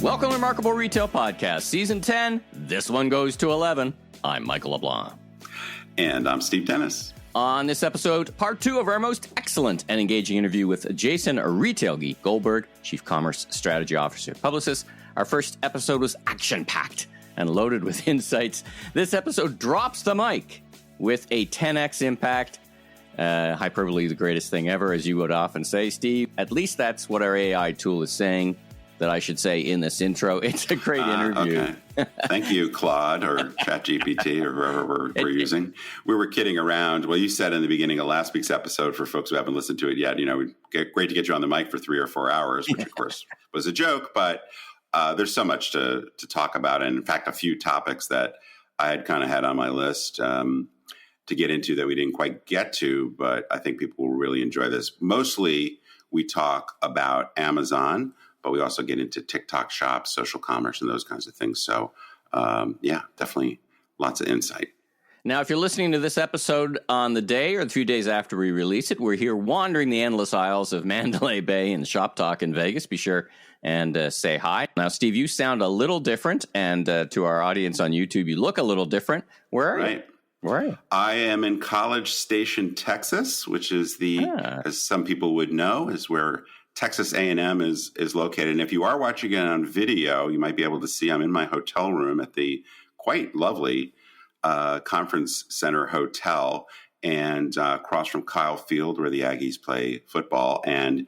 Welcome to Remarkable Retail Podcast, Season 10. This one goes to 11. I'm Michael LeBlanc. And I'm Steve Dennis. On this episode, part 2 of our most excellent and engaging interview with Jason, a retail geek, Goldberg, Chief Commerce Strategy Officer at Publicis. Our first episode was action-packed and loaded with insights. This episode drops the mic with a 10x impact. Hyperbole, the greatest thing ever, as you would often say, Steve. At least that's what our AI tool is saying that I should say in this intro. It's a great interview. Okay. Thank you, Claude or ChatGPT or whoever we're using. We were kidding around. Well, you said in the beginning of last week's episode, for folks who haven't listened to it yet, great to get you on the mic for 3 or 4 hours, which of course was a joke, but there's so much to talk about. And in fact, a few topics that I had kind of had on my list to get into that we didn't quite get to, but I think people will really enjoy this. Mostly we talk about Amazon, but we also get into TikTok shops, social commerce, and those kinds of things. So, definitely lots of insight. Now, if you're listening to this episode on the day or the few days after we release it, we're here wandering the endless aisles of Mandalay Bay and Shop Talk in Vegas. Be sure and say hi. Now, Steve, you sound a little different, and to our audience on YouTube, you look a little different. Where are you? Where are you? I am in College Station, Texas, which is as some people would know, is where Texas A&M is located. And if you are watching it on video, you might be able to see I'm in my hotel room at the quite lovely Conference Center Hotel, and across from Kyle Field where the Aggies play football. And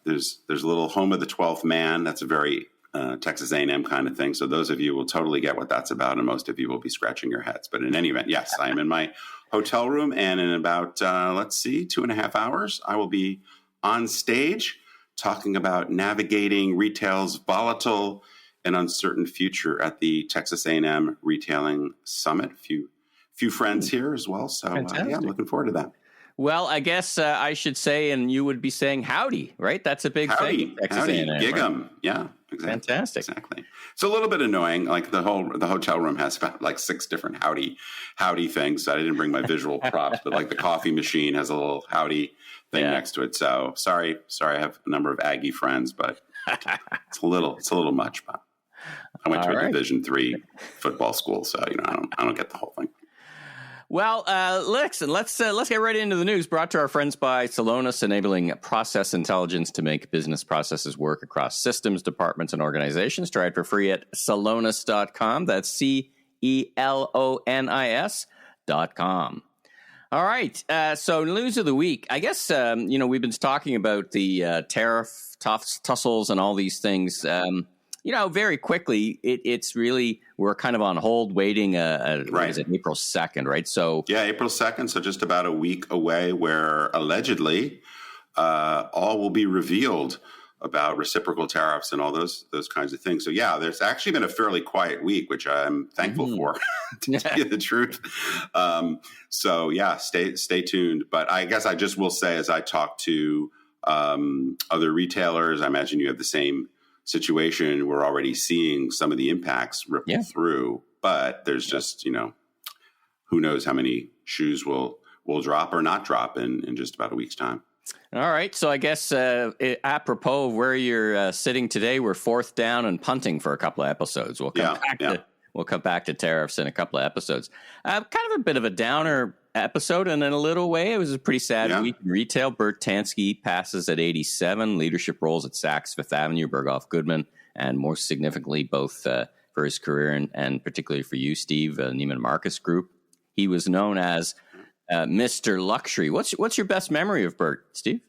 there's a little home of the 12th man. That's a very Texas A&M kind of thing. So those of you will totally get what that's about, and most of you will be scratching your heads. But in any event, yes, I am in my hotel room, and in about 2.5 hours, I will be on stage talking about navigating retail's volatile and uncertain future at the Texas A&M Retailing Summit. Few friends here as well. So I'm looking forward to that. Well, I guess I should say, and you would be saying howdy, right? That's a big thing. Texas Howdy, A&M, gig 'em. right? Yeah, exactly. Fantastic. Exactly. It's a little bit annoying. Like the hotel room has about like 6 different howdy things. So I didn't bring my visual props, but like the coffee machine has a little howdy thing next to it. So sorry, I have a number of Aggie friends, but it's a little much. But I went to a Division III football school, so I don't get the whole thing. Well, let's get right into the news. Brought to our friends by Celonis, enabling process intelligence to make business processes work across systems, departments, and organizations. Try it for free at celonis.com. That's CELONIS.com. All right. So news of the week. I guess we've been talking about the tariff tussles and all these things. Very quickly, it's really, we're kind of on hold waiting, what is it, April 2nd, right? So yeah, April 2nd, so just about a week away, where allegedly all will be revealed about reciprocal tariffs and all those kinds of things. So yeah, there's actually been a fairly quiet week, which I'm thankful for, to tell you the truth. So yeah, stay tuned. But I guess I just will say, as I talk to other retailers, I imagine you have the same situation. We're already seeing some of the impacts ripple through, but there's just, who knows how many shoes will drop or not drop in just about a week's time. All right. So I guess apropos of where you're sitting today, we're fourth down and punting for a couple of episodes. We'll come back to tariffs in a couple of episodes. Kind of a bit of a downer episode, and in a little way, it was a pretty sad week in retail. Bert Tansky passes at 87, leadership roles at Saks Fifth Avenue, Berghoff Goodman, and more significantly, both for his career and particularly for you, Steve, Neiman Marcus Group. He was known as Mr. Luxury. What's your best memory of Bert, Steve?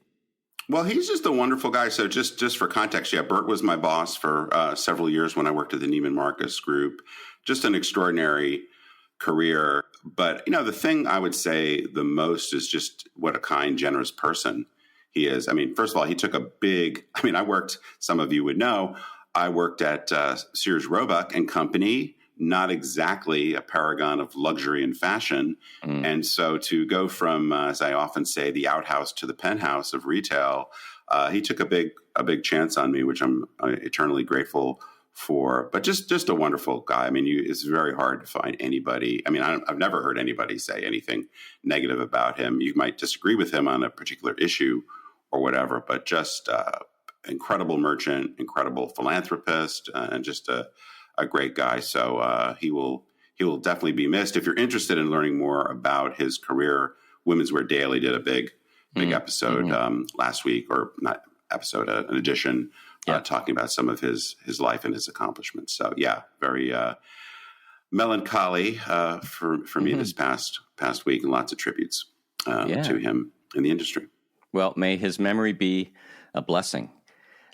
Well, he's just a wonderful guy. So just for context, Bert was my boss for several years when I worked at the Neiman Marcus Group. Just an extraordinary career. But, the thing I would say the most is just what a kind, generous person he is. I mean, first of all, he took some of you would know, I worked at Sears Roebuck and Company, not exactly a paragon of luxury and fashion. And so to go from, as I often say, the outhouse to the penthouse of retail, he took a big chance on me, which I'm eternally grateful for. But just a wonderful guy. I mean, it's very hard to find anybody. I mean, I've never heard anybody say anything negative about him. You might disagree with him on a particular issue or whatever, but just incredible merchant, incredible philanthropist, and just a great guy. So he will definitely be missed. If you're interested in learning more about his career, Women's Wear Daily did a big episode last week, or not episode, an edition, talking about some of his life and his accomplishments. So yeah, very melancholy for me this past week, and lots of tributes to him in the industry. Well, may his memory be a blessing.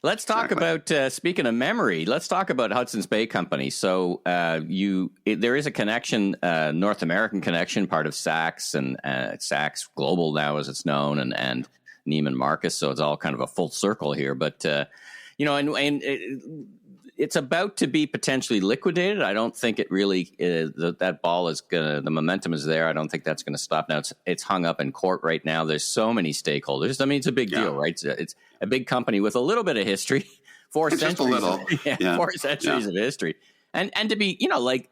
Let's talk about, speaking of memory, let's talk about Hudson's Bay Company. So there is a connection, North American connection, part of Saks, and Saks Global now as it's known, and Neiman Marcus. So it's all kind of a full circle here. But, it's about to be potentially liquidated. I don't think it really that ball is gonna. The momentum is there. I don't think that's going to stop now. It's hung up in court right now. There's so many stakeholders. I mean, it's a big deal, right? It's a big company with a little bit of history, 4 centuries, 4 centuries of history, and to be, like,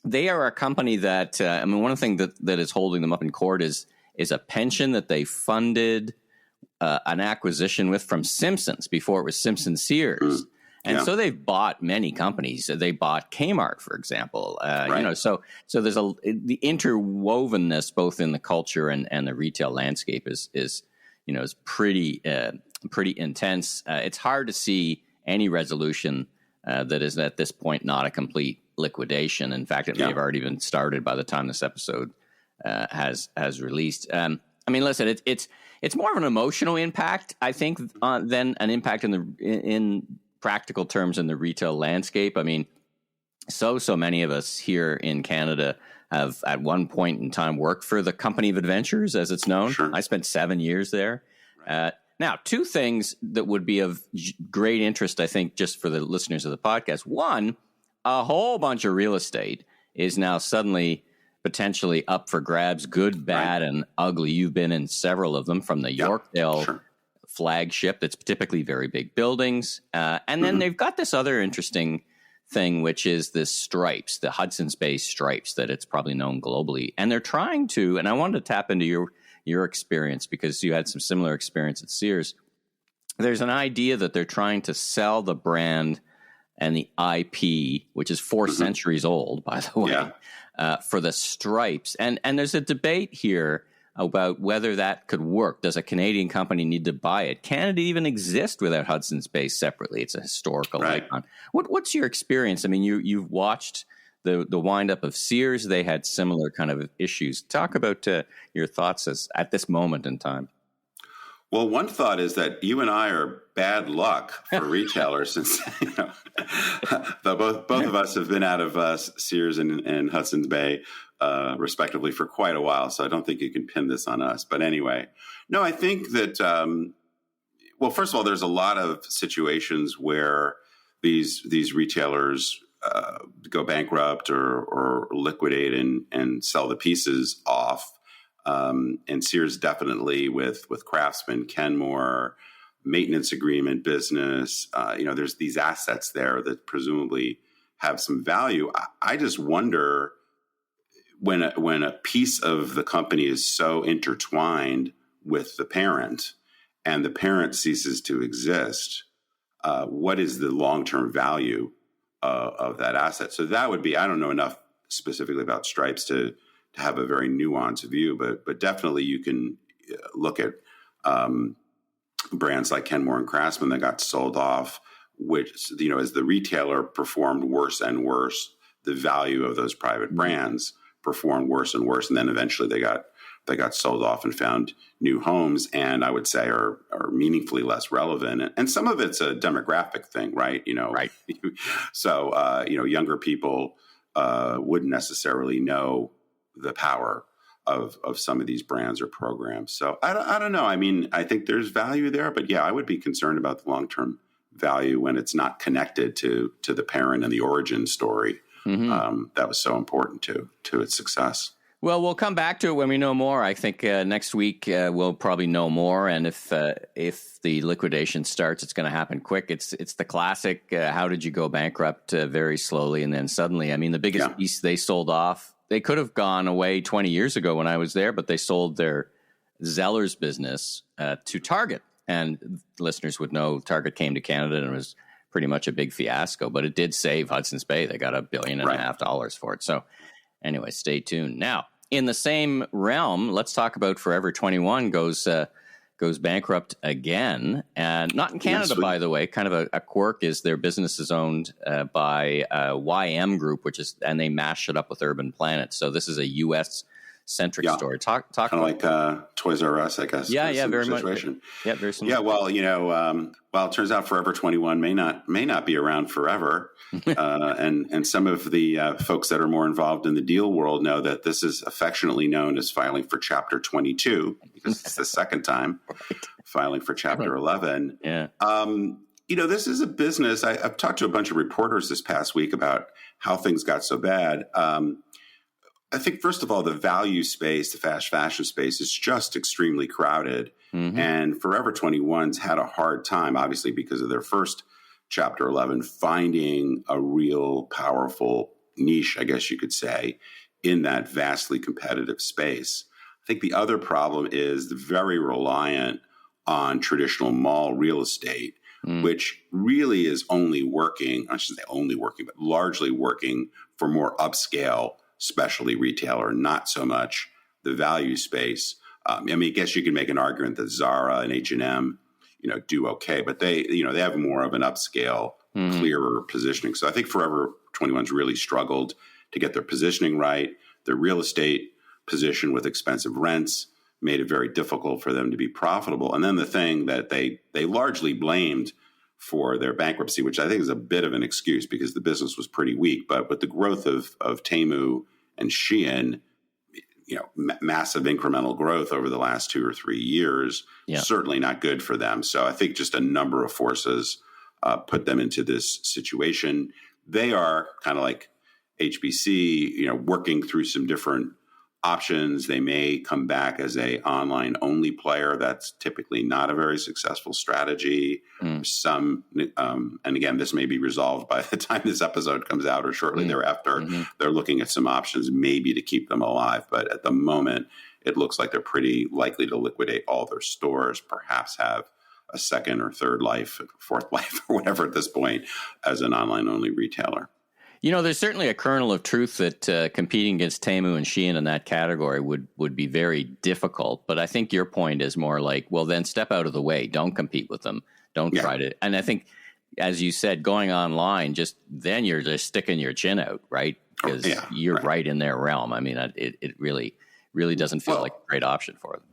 they are a company that one of the things that is holding them up in court is a pension that they funded an acquisition with from Simpsons before it was Simpson Sears. And so they've bought many companies. They bought Kmart, for example. So there's the interwovenness both in the culture and the retail landscape is pretty intense. It's hard to see any resolution that is at this point not a complete liquidation. In fact, it may have already been started by the time this episode has released. Listen, it's more of an emotional impact, I think, than an impact in practical terms in the retail landscape. I mean, so many of us here in Canada have at one point in time worked for the Company of Adventures, as it's known. Sure. I spent 7 years there. Right. Now, 2 things that would be of great interest, I think, just for the listeners of the podcast. One, a whole bunch of real estate is now suddenly potentially up for grabs, good, bad, and ugly. You've been in several of them, from the Yorkdale flagship that's typically very big buildings. And then they've got this other interesting thing, which is this stripes, the Hudson's Bay stripes, that it's probably known globally. And they're trying to, and I wanted to tap into your experience because you had some similar experience at Sears. There's an idea that they're trying to sell the brand and the IP, which is 4 centuries old, by the way, for the stripes. And there's a debate here about whether that could work. Does a Canadian company need to buy it? Can it even exist without Hudson's Bay separately? It's a historical icon. What's your experience? I mean, you've watched the wind-up of Sears. They had similar kind of issues. Talk about your thoughts at this moment in time. Well, one thought is that you and I are bad luck for retailers, since both of us have been out of Sears and Hudson's Bay, respectively, for quite a while. So I don't think you can pin this on us. But anyway, no, I think that, well, first of all, there's a lot of situations where these retailers go bankrupt or liquidate and sell the pieces off. And Sears definitely with Craftsman, Kenmore, maintenance agreement business, there's these assets there that presumably have some value. I just wonder, when a piece of the company is so intertwined with the parent and the parent ceases to exist, what is the long-term value of that asset? So that would be, I don't know enough specifically about stripes to have a very nuanced view, but definitely you can look at brands like Kenmore and Craftsman that got sold off, which, as the retailer performed worse and worse, the value of those private brands performed worse and worse, and then eventually they got sold off and found new homes, and I would say are meaningfully less relevant. And some of it's a demographic thing, right? Right. So younger people wouldn't necessarily know the power of some of these brands or programs. So I don't know. I mean, I think there's value there, but yeah, I would be concerned about the long-term value when it's not connected to the parent and the origin story. That was so important to its success. Well, we'll come back to it when we know more. I think next week we'll probably know more, and if the liquidation starts, it's going to happen quick. It's the classic. How did you go bankrupt very slowly and then suddenly? I mean, the biggest piece they sold off. They could have gone away 20 years ago when I was there, but they sold their Zellers business to Target, And listeners would know Target came to Canada and it was pretty much a big fiasco, but it did save Hudson's Bay. They got $1.5 billion for it. So anyway, stay tuned. Now, in the same realm, let's talk about Forever 21 goes bankrupt again, and not in Canada, by the way. Kind of a quirk is their business is owned by YM Group, and they mash it up with Urban Planet. So this is a U.S. centric story. Talk kind of like Toys R Us, I guess. Yeah, very situation. Much. Yeah, very similar. Yeah, well, it turns out Forever 21 may not be around forever, and some of the folks that are more involved in the deal world know that this is affectionately known as filing for Chapter 22 because it's the second time filing for Chapter 11. Yeah. This is a business. I've talked to a bunch of reporters this past week about how things got so bad. I think, first of all, the value space, the fast fashion space is just extremely crowded. Mm-hmm. And Forever 21's had a hard time, obviously, because of their first Chapter 11, finding a real powerful niche, I guess you could say, in that vastly competitive space. I think the other problem is very reliant on traditional mall real estate, which really is only working, I shouldn't say only working, but largely working for more upscale specialty retailer, not so much the value space. I guess you can make an argument that Zara and H&M, do okay, but they have more of an upscale, clearer positioning. So I think Forever 21's really struggled to get their positioning right. Their real estate position with expensive rents made it very difficult for them to be profitable. And then the thing that they largely blamed for their bankruptcy, which I think is a bit of an excuse because the business was pretty weak. But with the growth of Temu and Shein, massive incremental growth over the last 2 or 3 years, certainly not good for them. So I think just a number of forces put them into this situation. They are kind of like HBC, working through some different options. They may come back as a online only player. That's typically not a very successful strategy. Some, and again, this may be resolved by the time this episode comes out or shortly thereafter. They're looking at some options maybe to keep them alive. But at the moment, it looks like they're pretty likely to liquidate all their stores, perhaps have a second or third life, fourth life, or whatever at this point as an online only retailer. There's certainly a kernel of truth that competing against Temu and Shein in that category would be very difficult. But I think your point is more like, well, then step out of the way. Don't compete with them. Don't try to. And I think, as you said, going online, then you're just sticking your chin out, right? Because you're right in their realm. I mean, it really doesn't feel like a great option for them.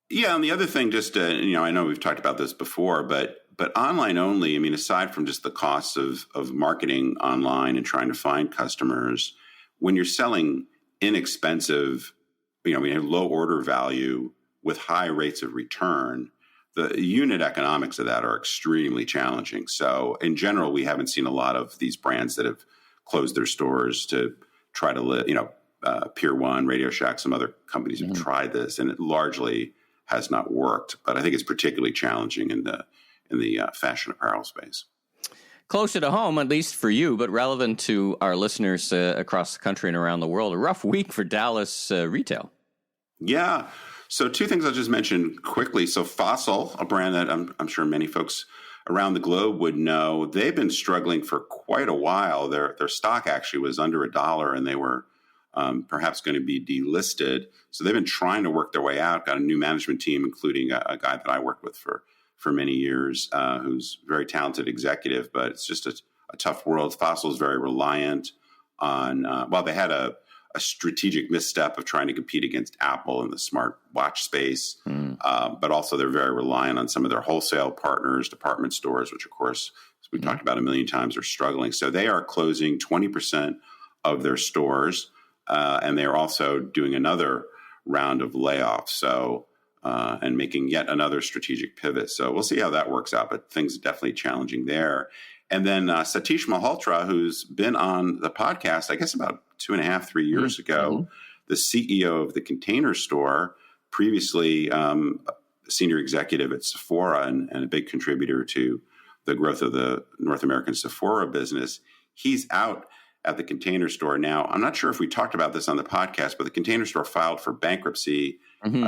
Yeah, and the other thing, I know we've talked about this before, but online only, aside from just the costs of marketing online and trying to find customers, when you're selling inexpensive, low order value with high rates of return, the unit economics of that are extremely challenging. So in general, we haven't seen a lot of these brands that have closed their stores to try to live, Pier 1, Radio Shack, some other companies have tried this, and it largely has not worked. But I think it's particularly challenging in the fashion apparel space. Closer to home, at least for you, but relevant to our listeners across the country and around the world, a rough week for Dallas retail. Yeah. So 2 things I'll just mention quickly. So Fossil, a brand that I'm sure many folks around the globe would know, they've been struggling for quite a while. Their stock actually was under $1, and they were perhaps going to be delisted. So they've been trying to work their way out, got a new management team, including a guy that I worked with for many years, who's a very talented executive, but it's just a tough world. Fossil is very reliant on, they had a strategic misstep of trying to compete against Apple in the smart watch space, but also they're very reliant on some of their wholesale partners, department stores, which of course, as we've talked about a million times, are struggling. So they are closing 20% of their stores, and they are also doing another round of layoffs. So, and making yet another strategic pivot. So we'll see how that works out, but things are definitely challenging there. And then Satish Malhotra, who's been on the podcast, I guess about 2.5, 3 years ago, the CEO of the Container Store, previously senior executive at Sephora and a big contributor to the growth of the North American Sephora business. He's out at the Container Store now. I'm not sure if we talked about this on the podcast, but the Container Store filed for bankruptcy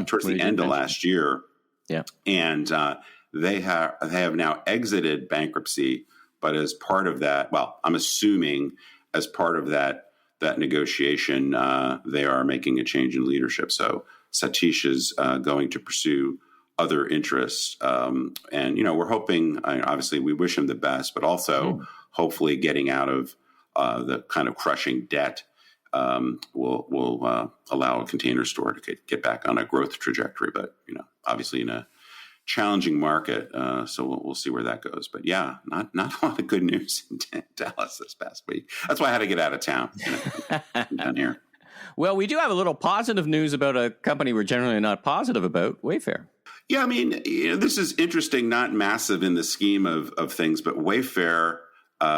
towards the end of last year. Yeah. And they have now exited bankruptcy, but as part of that, well, I'm assuming as part of that negotiation, they are making a change in leadership. So Satish is going to pursue other interests, and we're hoping. Obviously, we wish him the best, but also hopefully getting out of the kind of crushing debt will allow a Container Store to get back on a growth trajectory. But obviously in a challenging market, so we'll see where that goes. But yeah, not a lot of good news in Dallas this past week. That's why I had to get out of town down here. Well, we do have a little positive news about a company we're generally not positive about, Wayfair. Yeah, I mean, this is interesting, not massive in the scheme of things, but Wayfair,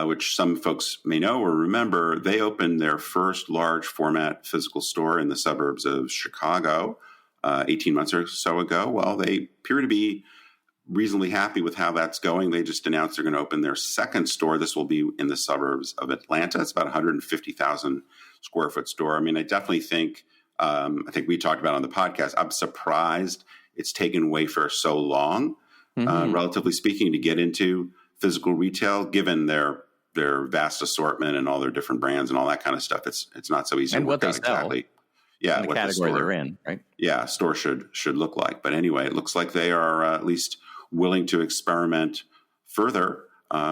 which some folks may know or remember, they opened their first large format physical store in the suburbs of Chicago 18 months or so ago. Well, they appear to be reasonably happy with how that's going. They just announced they're going to open their second store. This will be in the suburbs of Atlanta. It's about 150,000 square foot store. I mean, I definitely think, I think we talked about on the podcast, I'm surprised it's taken Wayfair so long, relatively speaking, to get into physical retail, given their vast assortment and all their different brands and all that kind of stuff. It's not so easy and to work what out exactly. Yeah, the what category they're in, right? Yeah, store should look like. But anyway, it looks like they are at least willing to experiment further.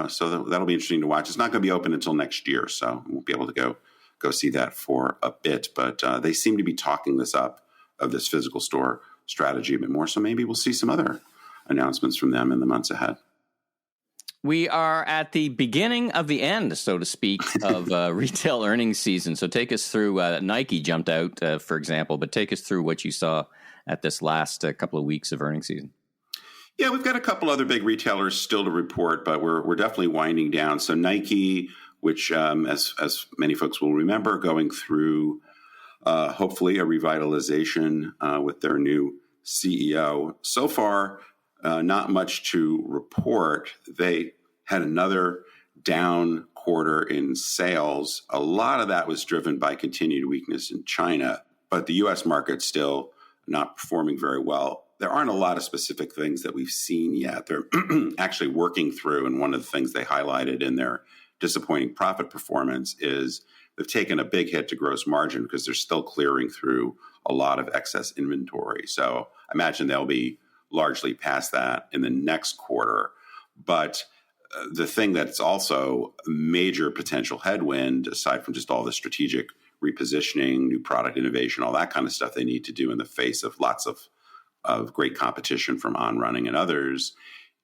So that'll be interesting to watch. It's not going to be open until next year, so we won't be able to go see that for a bit. But they seem to be talking this up, of this physical store strategy a bit more. So maybe we'll see some other announcements from them in the months ahead. We are at the beginning of the end, so to speak, of retail earnings season. So take us through, Nike jumped out, for example, but take us through what you saw at this last couple of weeks of earnings season. Yeah, we've got a couple other big retailers still to report, but we're definitely winding down. So Nike, which, as many folks will remember, going through hopefully a revitalization with their new CEO. So far, not much to report. They had another down quarter in sales. A lot of that was driven by continued weakness in China, but the U.S. market's still not performing very well. There aren't a lot of specific things that we've seen yet. They're actually working through, and one of the things they highlighted in their disappointing profit performance is they've taken a big hit to gross margin because they're still clearing through a lot of excess inventory. So I imagine they'll be largely past that in the next quarter. But the thing that's also a major potential headwind, aside from just all the strategic repositioning, new product innovation, all that kind of stuff they need to do in the face of lots of great competition from On Running and others,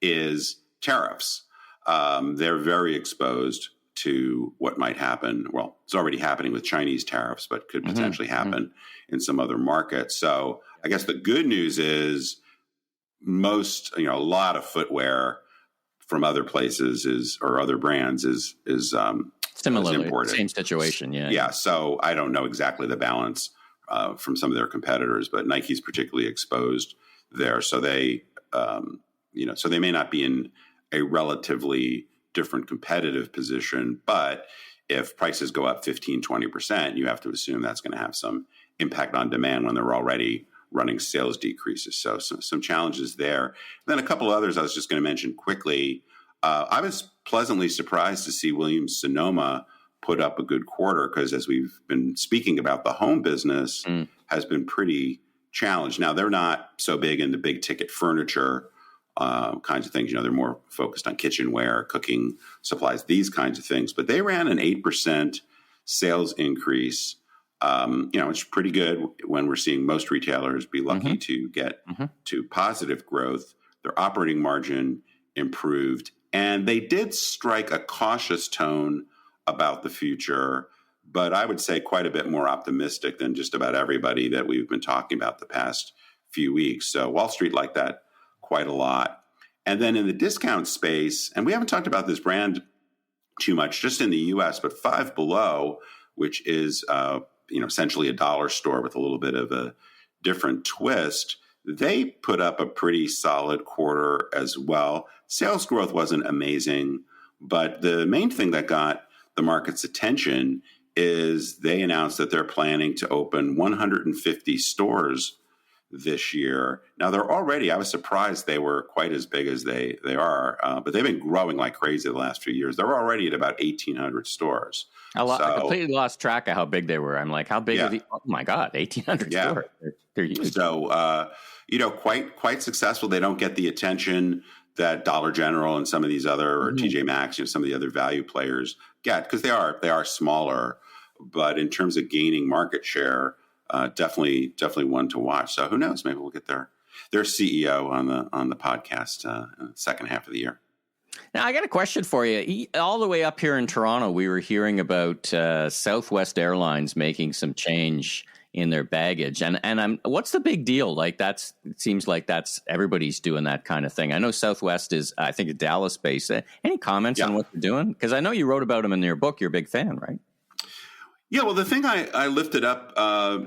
is tariffs. They're very exposed to what might happen. Well, it's already happening with Chinese tariffs, but could potentially happen in some other markets. So I guess the good news is a lot of footwear from other places or other brands is similarly imported. Same situation. Yeah. Yeah. So I don't know exactly the balance from some of their competitors, but Nike's particularly exposed there. So they may not be in a relatively different competitive position, but if prices go up 15, 20%, you have to assume that's going to have some impact on demand when they're already running sales decreases. So some challenges there. Then a couple others I was just going to mention quickly. I was pleasantly surprised to see Williams-Sonoma put up a good quarter because, as we've been speaking about, the home business has been pretty challenged. Now, they're not so big into big ticket furniture kinds of things. They're more focused on kitchenware, cooking supplies, these kinds of things. But they ran an 8% sales increase. It's pretty good when we're seeing most retailers be lucky to get to positive growth. Their operating margin improved, and they did strike a cautious tone about the future, but I would say quite a bit more optimistic than just about everybody that we've been talking about the past few weeks. So Wall Street liked that quite a lot. And then in the discount space, and we haven't talked about this brand too much, just in the U.S., but Five Below, which is essentially a dollar store with a little bit of a different twist, they put up a pretty solid quarter as well. Sales growth wasn't amazing, but the main thing that got the market's attention is they announced that they're planning to open 150 stores this year. Now I was surprised they were quite as big as they are, but they've been growing like crazy the last few years. They're already at about 1,800 stores. I completely lost track of how big they were. I'm like, how big are oh my God, 1,800 stores. They're huge. So, quite successful. They don't get the attention that Dollar General and some of these other, or TJ Maxx, some of the other value players get, because they are smaller. But in terms of gaining market share, definitely one to watch. So who knows? Maybe we'll get their CEO on the podcast in the second half of the year. Now, I got a question for you. All the way up here in Toronto, we were hearing about Southwest Airlines making some change in their baggage. And what's the big deal? Like it seems like everybody's doing that kind of thing. I know Southwest is, I think, a Dallas based. Any comments on what they're doing? Because I know you wrote about them in your book. You're a big fan, right? Yeah, well, the thing I lifted up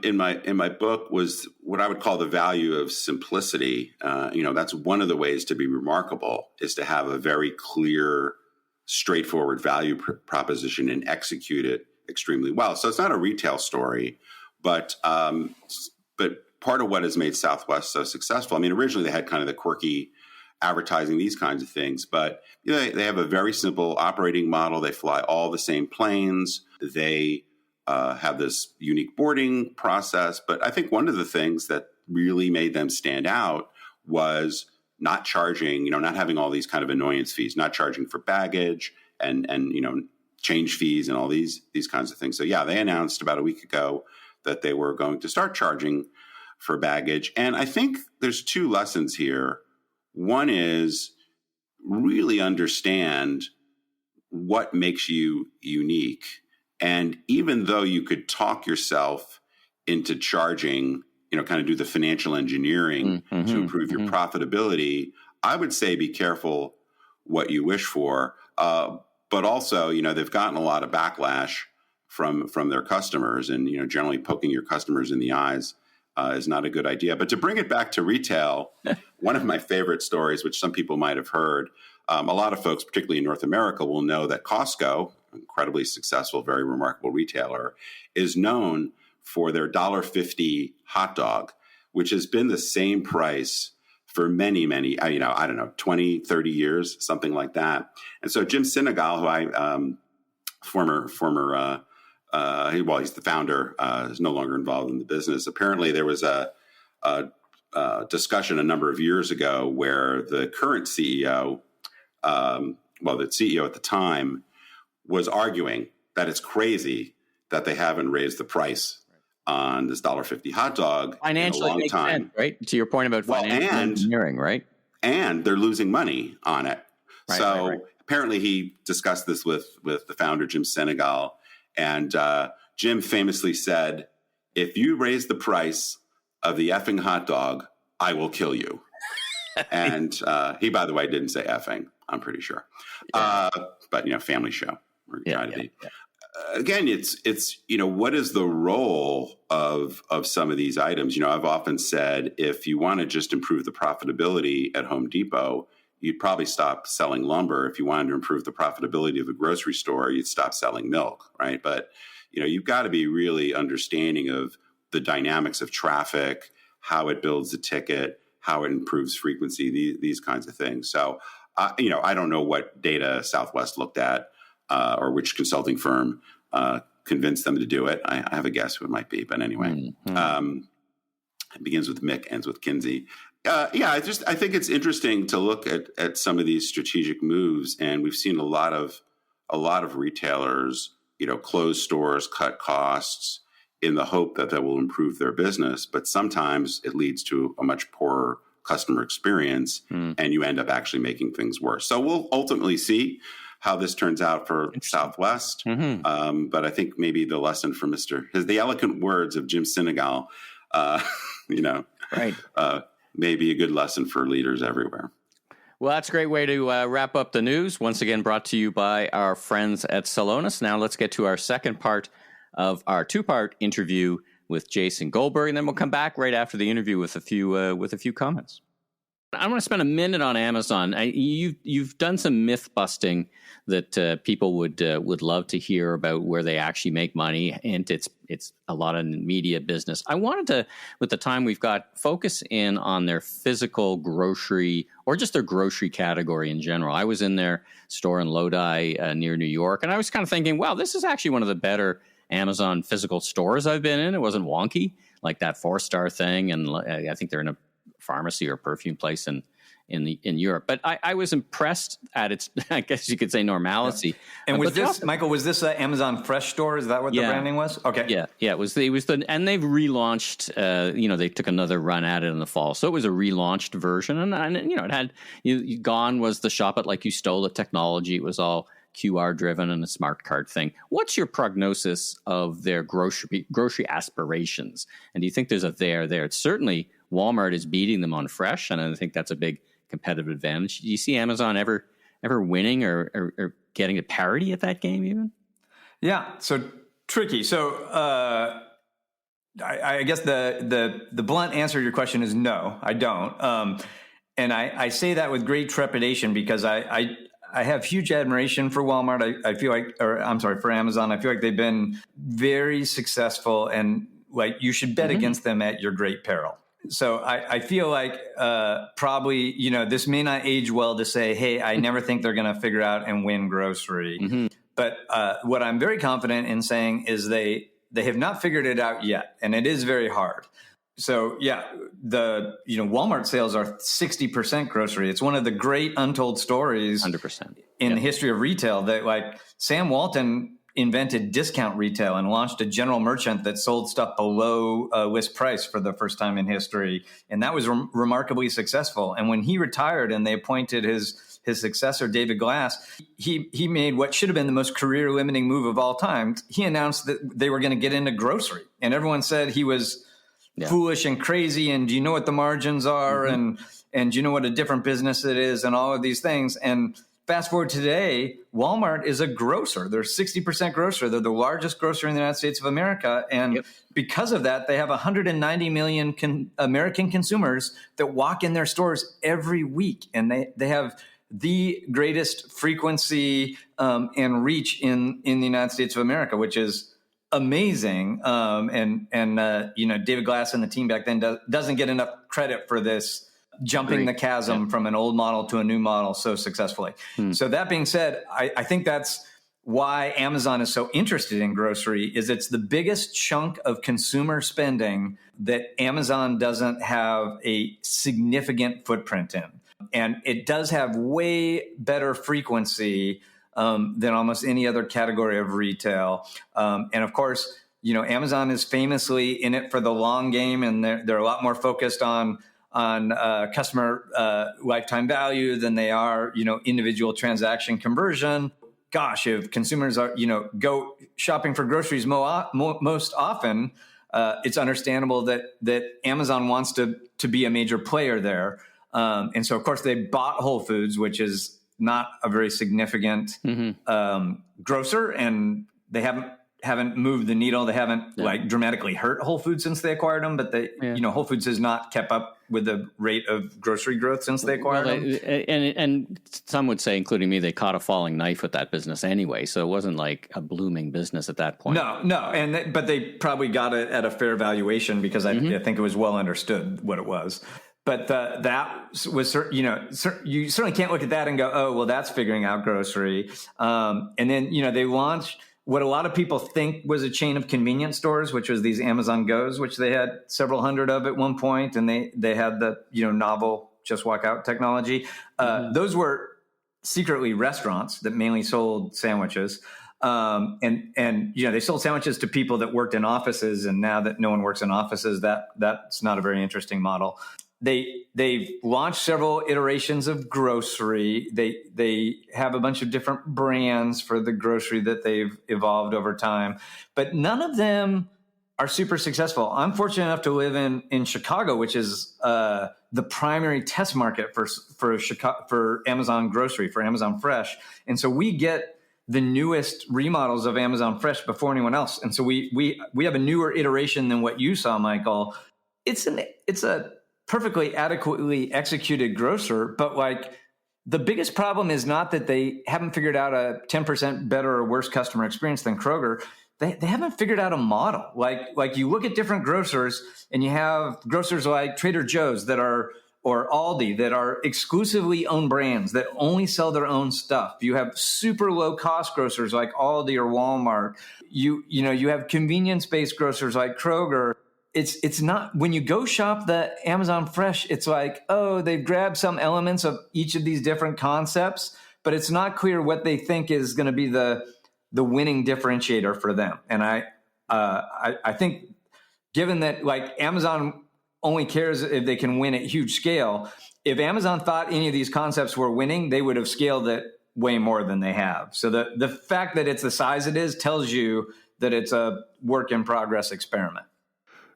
in my book was what I would call the value of simplicity. That's one of the ways to be remarkable, is to have a very clear, straightforward value proposition and execute it extremely well. So it's not a retail story, but part of what has made Southwest so successful. I mean, originally they had kind of the quirky advertising, these kinds of things, but they have a very simple operating model. They fly all the same planes. They have this unique boarding process. But I think one of the things that really made them stand out was not charging, not having all these kind of annoyance fees, not charging for baggage and change fees and all these kinds of things. So they announced about a week ago that they were going to start charging for baggage. And I think there's two lessons here. One is really understand what makes you unique. And even though you could talk yourself into charging, kind of do the financial engineering to improve your profitability, I would say be careful what you wish for. But also, they've gotten a lot of backlash from their customers, and generally poking your customers in the eyes is not a good idea. But to bring it back to retail, one of my favorite stories, which some people might have heard, a lot of folks, particularly in North America, will know that Costco, incredibly successful, very remarkable retailer, is known for their $1.50 hot dog, which has been the same price for many, 20, 30 years, something like that. And so Jim Sinegal, who he's the founder, is no longer involved in the business. Apparently there was a discussion a number of years ago where the current CEO, the CEO at the time, was arguing that it's crazy that they haven't raised the price on this $1.50 hot dog financially in a long time. Sense, right? To your point about financial engineering, right? And they're losing money on it. Right. Apparently he discussed this with the founder, Jim Sinegal, and Jim famously said, "If you raise the price of the effing hot dog, I will kill you." And he, by the way, didn't say effing, I'm pretty sure. But family show. We're trying to be. Again, it's what is the role of some of these items? I've often said, if you want to just improve the profitability at Home Depot, you'd probably stop selling lumber. If you wanted to improve the profitability of a grocery store, you'd stop selling milk, right? But you've got to be really understanding of the dynamics of traffic, how it builds the ticket, how it improves frequency, these kinds of things. So, I don't know what data Southwest looked at or which consulting firm convinced them to do it. I have a guess who it might be, but anyway, it begins with Mick, ends with Kinsey. I think it's interesting to look at some of these strategic moves, and we've seen a lot of retailers, close stores, cut costs in the hope that will improve their business. But sometimes it leads to a much poorer customer experience, and you end up actually making things worse. So we'll ultimately see how this turns out for Southwest. But I think maybe the lesson from the eloquent words of Jim Sinegal, may be a good lesson for leaders everywhere. Well, that's a great way to wrap up the news. Once again, brought to you by our friends at Celonis. Now let's get to our second part of our two-part interview with Jason Goldberg, and then we'll come back right after the interview with a few comments. I want to spend a minute on Amazon. You've done some myth busting that people would love to hear about where they actually make money, and it's a lot of media business. I wanted to, with the time we've got, focus in on their physical grocery or just their grocery category in general. I was in their store in Lodi near New York, and I was kind of thinking, wow, this is actually one of the better Amazon physical stores I've been in. It wasn't wonky like that 4-star thing, and I think they're in a pharmacy or perfume place in Europe. But I was impressed at its, I guess you could say, normality. Yeah. And was this, Michael, was this an Amazon Fresh store? Is that what the branding was? Okay. Yeah. It was and they've relaunched, they took another run at it in the fall. So it was a relaunched version. And it had, gone was the shop it like you stole it technology. It was all QR driven and a smart card thing. What's your prognosis of their grocery aspirations? And do you think there's a there? It's certainly Walmart is beating them on fresh, and I think that's a big competitive advantage. Do you see Amazon ever winning or getting to parity at that game even? Yeah, so tricky. So I guess the blunt answer to your question is no, I don't. And I say that with great trepidation because I have huge admiration for Walmart. I feel like, for Amazon. I feel like they've been very successful, and like you should bet against them at your great peril. So I feel like probably, this may not age well to say, hey, I never think they're going to figure out and win grocery. Mm-hmm. But what I'm very confident in saying is they have not figured it out yet. And it is very hard. So, Walmart sales are 60% grocery. It's one of the great untold stories 100%. In the history of retail that like Sam Walton invented discount retail and launched a general merchant that sold stuff below list price for the first time in history. And that was remarkably successful. And when he retired and they appointed his successor, David Glass, he made what should have been the most career limiting move of all time. He announced that they were going to get into grocery, and everyone said he was foolish and crazy. And do you know what the margins are? Mm-hmm. And do you know what a different business it is and all of these things? And fast forward today, Walmart is a grocer. They're 60% grocer. They're the largest grocer in the United States of America. And because of that, they have 190 million American consumers that walk in their stores every week. And they have the greatest frequency and reach in the United States of America, which is amazing. David Glass and the team back then doesn't get enough credit for this jumping the chasm from an old model to a new model so successfully. So that being said, I think that's why Amazon is so interested in grocery is it's the biggest chunk of consumer spending that Amazon doesn't have a significant footprint in. And it does have way better frequency than almost any other category of retail. And of course, Amazon is famously in it for the long game, and they're a lot more focused on customer lifetime value than they are, individual transaction conversion. Gosh, if consumers are, go shopping for groceries most often, it's understandable that Amazon wants to be a major player there. And so, of course, they bought Whole Foods, which is not a very significant grocer, and they haven't moved the needle. They haven't dramatically hurt Whole Foods since they acquired them, but Whole Foods has not kept up with the rate of grocery growth since they acquired them. And some would say, including me, they caught a falling knife with that business anyway. So it wasn't like a blooming business at that point. No. But they probably got it at a fair valuation because I think it was well understood what it was. But that was, you certainly can't look at that and go, oh, well, that's figuring out grocery. And then, they launched what a lot of people think was a chain of convenience stores, which was these Amazon Go's, which they had several hundred of at one point. And they had the, novel just walk out technology. Those were secretly restaurants that mainly sold sandwiches. And they sold sandwiches to people that worked in offices. And now that no one works in offices, that's not a very interesting model. They've launched several iterations of grocery. They have a bunch of different brands for the grocery that they've evolved over time, but none of them are super successful. I'm fortunate enough to live in Chicago, which is the primary test market for Amazon grocery, for Amazon Fresh, and so we get the newest remodels of Amazon Fresh before anyone else. And so we have a newer iteration than what you saw, Michael. It's a perfectly adequately executed grocer, but like the biggest problem is not that they haven't figured out a 10% better or worse customer experience than Kroger. They haven't figured out a model. Like you look at different grocers and you have grocers like Trader Joe's or Aldi that are exclusively own brands that only sell their own stuff. You have super low cost grocers like Aldi or Walmart. You have convenience-based grocers like Kroger. It's not, when you go shop the Amazon Fresh, it's like, oh, they've grabbed some elements of each of these different concepts, but it's not clear what they think is going to be the winning differentiator for them. And I think given that like Amazon only cares if they can win at huge scale, if Amazon thought any of these concepts were winning, they would have scaled it way more than they have. So the fact that it's the size it is tells you that it's a work in progress experiment.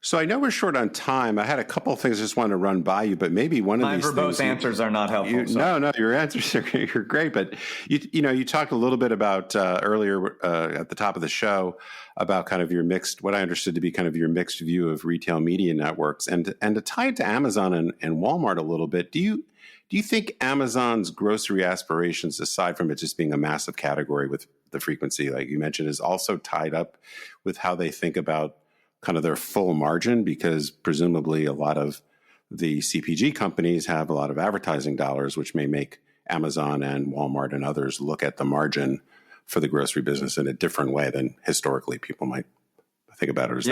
So I know we're short on time. I had a couple of things I just wanted to run by you, but maybe one of these things. Both answers are not helpful. No, your answers are great. But you talked a little bit about earlier at the top of the show about kind of your mixed, what I understood to be kind of your mixed view of retail media networks, and to tie it to Amazon and Walmart a little bit. Do you think Amazon's grocery aspirations, aside from it just being a massive category with the frequency, like you mentioned, is also tied up with how they think about kind of their full margin? Because presumably a lot of the CPG companies have a lot of advertising dollars, which may make Amazon and Walmart and others look at the margin for the grocery business in a different way than historically people might think about it.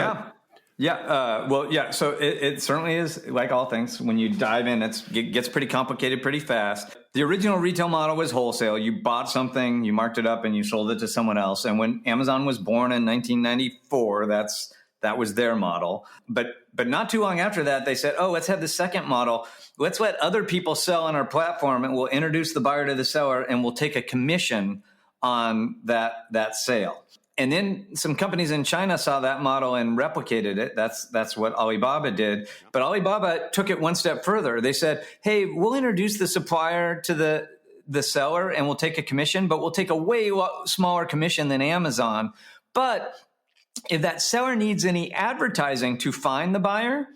So it certainly is, like all things, when you dive in, it gets pretty complicated pretty fast. The original retail model was wholesale. You bought something, you marked it up, and you sold it to someone else. And when Amazon was born in 1994, that was their model. But not too long after that, they said, oh, let's have the second model. Let's let other people sell on our platform, and we'll introduce the buyer to the seller, and we'll take a commission on that sale. And then some companies in China saw that model and replicated it. That's what Alibaba did. But Alibaba took it one step further. They said, hey, we'll introduce the supplier to the seller, and we'll take a commission, but we'll take a way smaller commission than Amazon. But if that seller needs any advertising to find the buyer,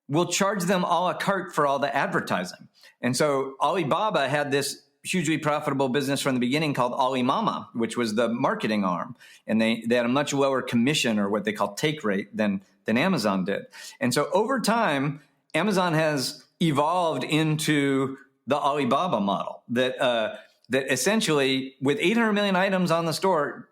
we'll charge them a la carte for all the advertising. And so Alibaba had this hugely profitable business from the beginning called Alimama, which was the marketing arm. And they had a much lower commission, or what they call take rate, than Amazon did. And so over time, Amazon has evolved into the Alibaba model that essentially, with 800 million items on the store,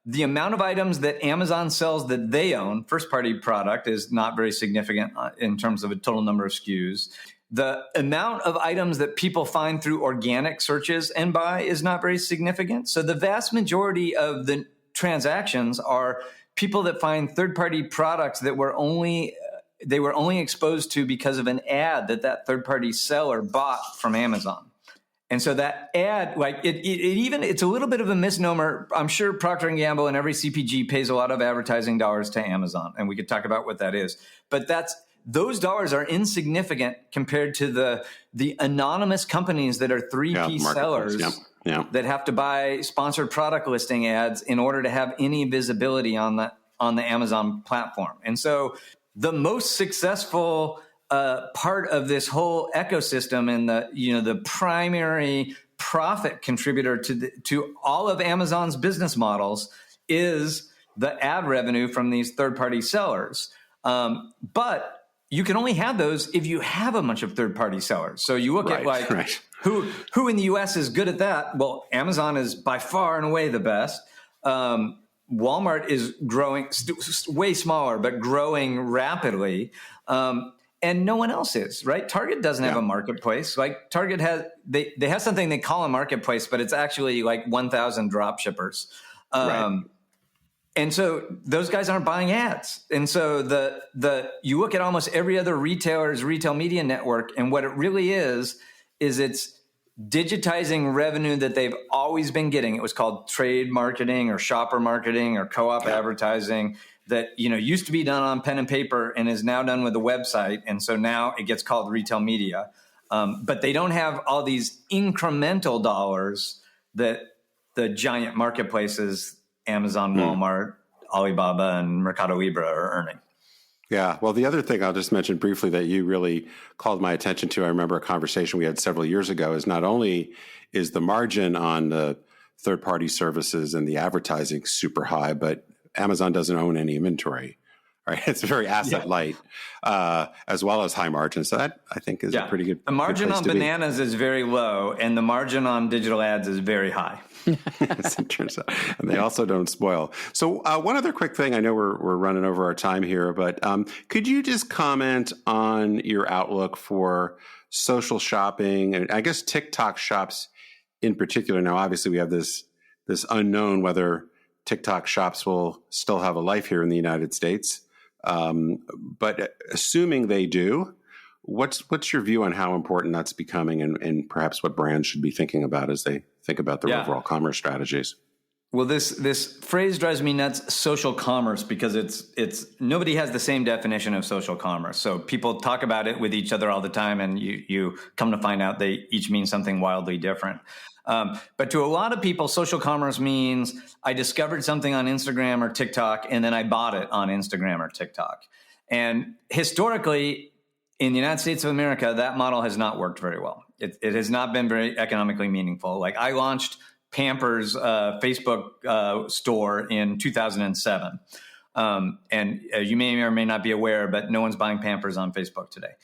the amount of items that Amazon sells that they own, first-party product, is not very significant in terms of a total number of SKUs. The amount of items that people find through organic searches and buy is not very significant. So the vast majority of the transactions are people that find third-party products that they were only exposed to because of an ad that third-party seller bought from Amazon. And so that ad, like it's a little bit of a misnomer. I'm sure Procter & Gamble and every CPG pays a lot of advertising dollars to Amazon, and we could talk about what that is. But those dollars are insignificant compared to the anonymous companies that are 3P sellers that have to buy sponsored product listing ads in order to have any visibility on the Amazon platform. And so the most successful part of this whole ecosystem and the primary profit contributor to all of Amazon's business models is the ad revenue from these third-party sellers. But you can only have those if you have a bunch of third-party sellers. So you look at who in the U.S. is good at that. Well, Amazon is by far and away the best. Walmart is growing, way smaller, but growing rapidly. And no one else is, right? Target doesn't have a marketplace. Like Target has, they have something they call a marketplace, but it's actually like 1,000 drop shippers. And so those guys aren't buying ads. And so you look at almost every other retailer's retail media network, and what it really is it's digitizing revenue that they've always been getting. It was called trade marketing or shopper marketing or co-op advertising that used to be done on pen and paper and is now done with a website. And so now it gets called retail media. But they don't have all these incremental dollars that the giant marketplaces, Amazon, Walmart, Alibaba, and Mercado Libre, are earning. Yeah. Well, the other thing I'll just mention briefly that you really called my attention to, I remember a conversation we had several years ago, is not only is the margin on the third-party services and the advertising super high, but Amazon doesn't own any inventory. Right, it's very asset light, as well as high margin. So that I think is a pretty good. The margin on bananas is very low, and the margin on digital ads is very high. As it turns out, and they also don't spoil. So one other quick thing. I know we're running over our time here, but could you just comment on your outlook for social shopping and I guess TikTok shops in particular? Now, obviously, we have this unknown whether TikTok shops will still have a life here in the United States. But assuming they do, what's your view on how important that's becoming and perhaps what brands should be thinking about as they think about their overall commerce strategies? Well, this phrase drives me nuts, social commerce, because it's nobody has the same definition of social commerce. So people talk about it with each other all the time, and you come to find out they each mean something wildly different. But to a lot of people, social commerce means I discovered something on Instagram or TikTok, and then I bought it on Instagram or TikTok. And historically, in the United States of America, that model has not worked very well. It has not been very economically meaningful. Like I launched Pampers Facebook store in 2007. And you may or may not be aware, but no one's buying Pampers on Facebook today.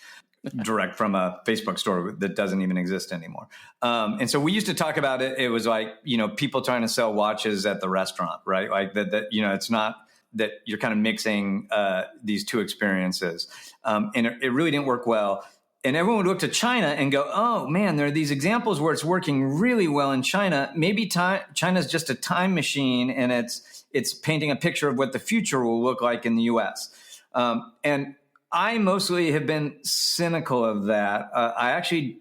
Direct from a Facebook store that doesn't even exist anymore. And so we used to talk about it. It was like, people trying to sell watches at the restaurant, right? Like that it's not that you're kind of mixing these two experiences. And it really didn't work well. And everyone would look to China and go, oh man, there are these examples where it's working really well in China. Maybe China's just a time machine and it's painting a picture of what the future will look like in the US. And I mostly have been cynical of that. I actually,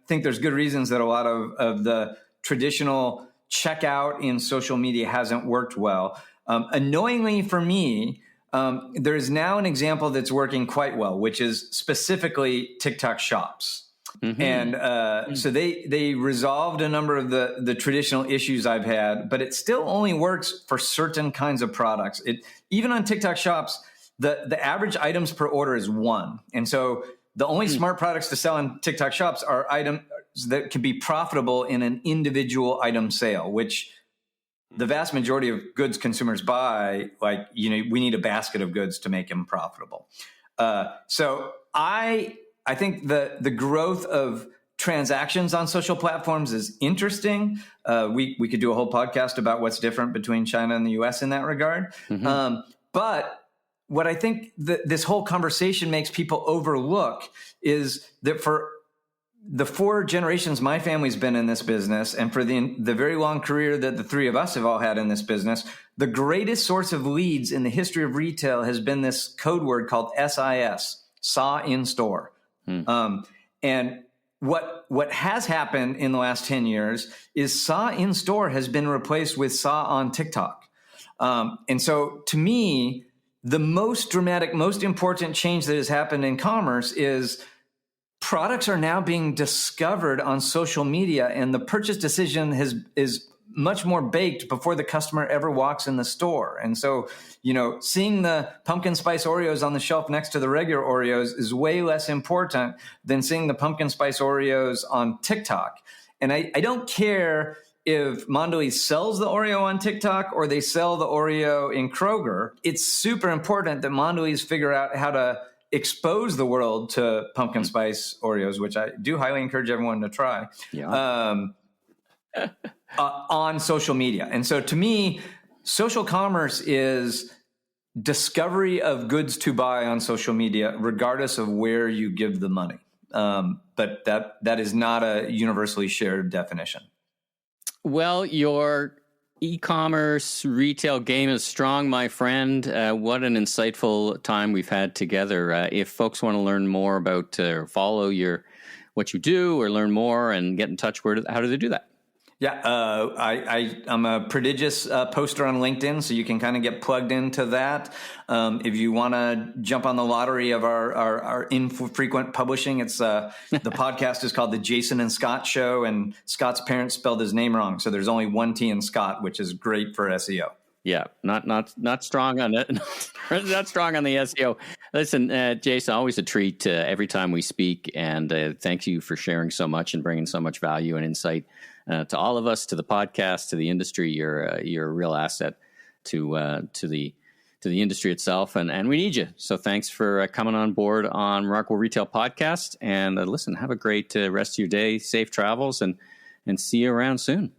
think there's good reasons that a lot of the traditional checkout in social media hasn't worked well. Annoyingly for me, there is now an example that's working quite well, which is specifically TikTok shops. Mm-hmm. And so they resolved a number of the traditional issues I've had, but it still only works for certain kinds of products. Even on TikTok shops, the average items per order is 1. And so the only smart products to sell on TikTok shops are items that can be profitable in an individual item sale, which the vast majority of goods consumers buy, we need a basket of goods to make them profitable. So I think the growth of transactions on social platforms is interesting. We could do a whole podcast about what's different between China and the US in that regard. Mm-hmm. But what I think this whole conversation makes people overlook is that for the 4 generations my family's been in this business, and for the very long career that the 3 of us have all had in this business, the greatest source of leads in the history of retail has been this code word called SIS, saw in store. And what has happened in the last 10 years is saw in store has been replaced with saw on TikTok. And so to me, the most dramatic, most important change that has happened in commerce is products are now being discovered on social media, and the purchase decision is much more baked before the customer ever walks in the store. And so, seeing the pumpkin spice Oreos on the shelf next to the regular Oreos is way less important than seeing the pumpkin spice Oreos on TikTok. And I don't care if Mondelez sells the Oreo on TikTok or they sell the Oreo in Kroger. It's super important that Mondelez figure out how to expose the world to pumpkin spice Oreos, which I do highly encourage everyone to try, on social media. And so to me, social commerce is discovery of goods to buy on social media, regardless of where you give the money. But that is not a universally shared definition. Well, your e-commerce retail game is strong, my friend. What an insightful time we've had together. If folks want to learn more about or follow what you do or learn more and get in touch, how do they do that? Yeah, I'm a prodigious poster on LinkedIn, so you can kind of get plugged into that. If you want to jump on the lottery of our infrequent publishing, it's the podcast is called The Jason and Scott Show, and Scott's parents spelled his name wrong, so there's only one T in Scott, which is great for SEO. Yeah, not strong on it. Not strong on the SEO. Listen, Jason, always a treat every time we speak, and thank you for sharing so much and bringing so much value and insight to all of us, to the podcast, to the industry. You're a real asset to the industry itself, and we need you. So thanks for coming on board on Remarkable Retail Podcast. And listen, have a great rest of your day, safe travels, and see you around soon.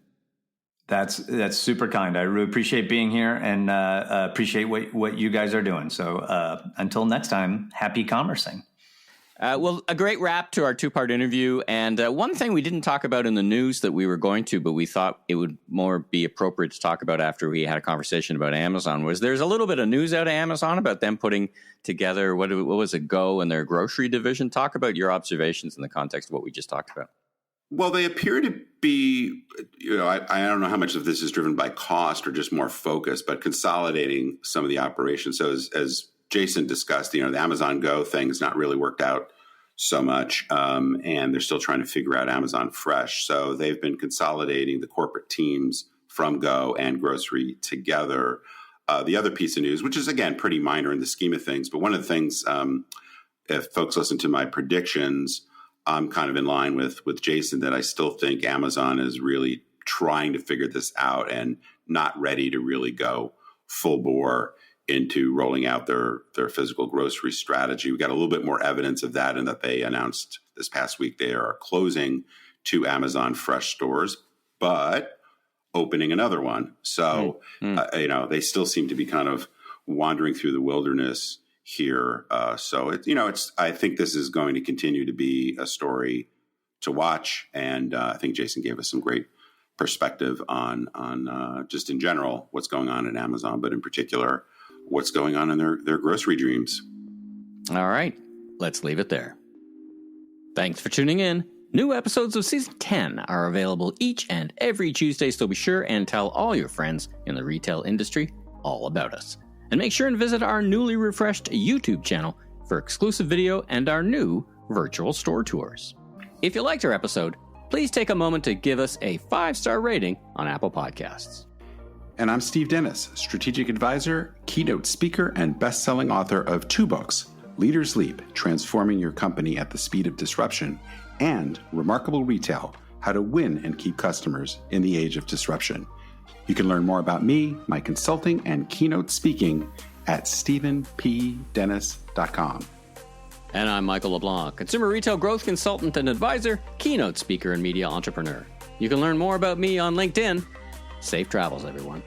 That's super kind. I really appreciate being here and appreciate what you guys are doing. So until next time, happy commercing. Well, a great wrap to our two-part interview. And one thing we didn't talk about in the news that we were going to, but we thought it would more be appropriate to talk about after we had a conversation about Amazon, was there's a little bit of news out of Amazon about them putting together, what was it, Go and their grocery division. Talk about your observations in the context of what we just talked about. Well, they appear to be, I don't know how much of this is driven by cost or just more focus, but consolidating some of the operations. So as Jason discussed, the Amazon Go thing has not really worked out so much, and they're still trying to figure out Amazon Fresh. So they've been consolidating the corporate teams from Go and grocery together. The other piece of news, which is, again, pretty minor in the scheme of things, but one of the things, if folks listen to my predictions, I'm kind of in line with Jason that I still think Amazon is really trying to figure this out and not ready to really go full bore into rolling out their physical grocery strategy. We got a little bit more evidence of that in that they announced this past week they are closing 2 Amazon Fresh stores, but opening another one. So, they still seem to be kind of wandering through the wilderness here. So I think this is going to continue to be a story to watch. And I think Jason gave us some great perspective on just in general, what's going on in Amazon, but in particular, what's going on in their grocery dreams. All right, let's leave it there. Thanks for tuning in. New episodes of Season 10 are available each and every Tuesday, so be sure and tell all your friends in the retail industry all about us. And make sure and visit our newly refreshed YouTube channel for exclusive video and our new virtual store tours. If you liked our episode, please take a moment to give us a 5-star rating on Apple Podcasts. And I'm Steve Dennis, strategic advisor, keynote speaker, and best-selling author of 2 books, Leaders Leap, Transforming Your Company at the Speed of Disruption, and Remarkable Retail, How to Win and Keep Customers in the Age of Disruption. You can learn more about me, my consulting, and keynote speaking at stephenpdennis.com. And I'm Michael LeBlanc, consumer retail growth consultant and advisor, keynote speaker, and media entrepreneur. You can learn more about me on LinkedIn. Safe travels, everyone.